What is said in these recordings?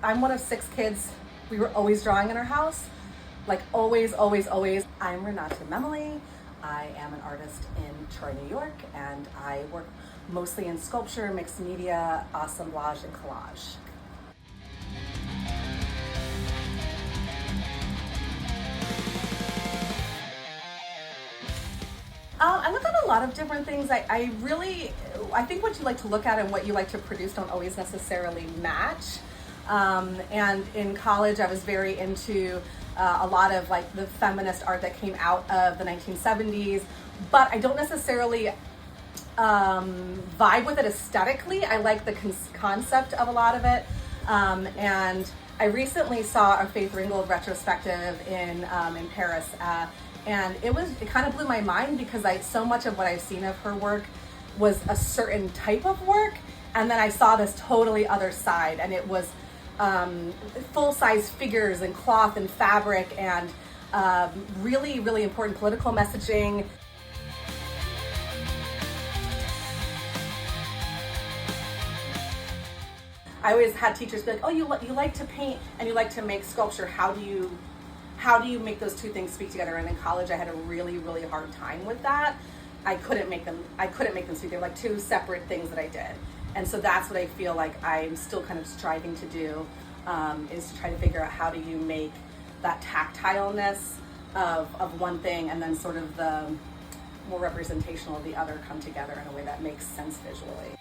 I'm one of 6 kids. We were always drawing in our house, like always, always, always. I'm Renata Memole. I am an artist in Troy, New York, and I work mostly in sculpture, mixed media, assemblage, and collage. I look at a lot of different things. I think what you like to look at and what you like to produce don't always necessarily match. And in college, I was very into a lot of like the feminist art that came out of the 1970s, but I don't necessarily vibe with it aesthetically. I like the concept of a lot of it. And I recently saw a Faith Ringgold retrospective in Paris. And it kind of blew my mind because so much of what I've seen of her work was a certain type of work. And then I saw this totally other side, and it was full-size figures and cloth and fabric and really, really important political messaging. I always had teachers be like, oh, you like to paint and you like to make sculpture. How do you make those two things speak together? And in college, I had a really, really hard time with that. I couldn't make them speak. They're like two separate things that I did. And so that's what I feel like I'm still kind of striving to do, is to try to figure out how do you make that tactileness of one thing and then sort of the more representational of the other come together in a way that makes sense visually.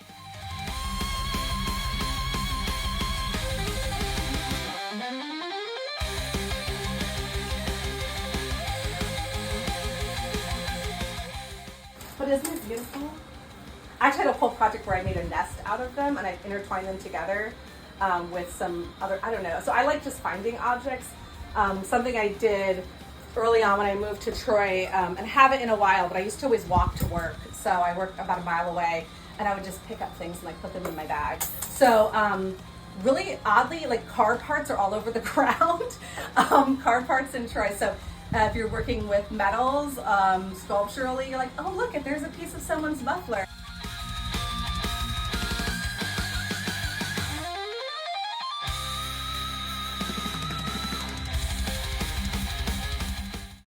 But isn't it beautiful? I actually had a whole project where I made a nest out of them and I intertwined them together with some other, I don't know. So I like just finding objects. Something I did early on when I moved to Troy, and haven't in a while, but I used to always walk to work. So I worked about a mile away and I would just pick up things and like put them in my bag. So really oddly, like car parts are all over the ground. Car parts in Troy. So if you're working with metals, sculpturally, you're like, oh look, there's a piece of someone's muffler.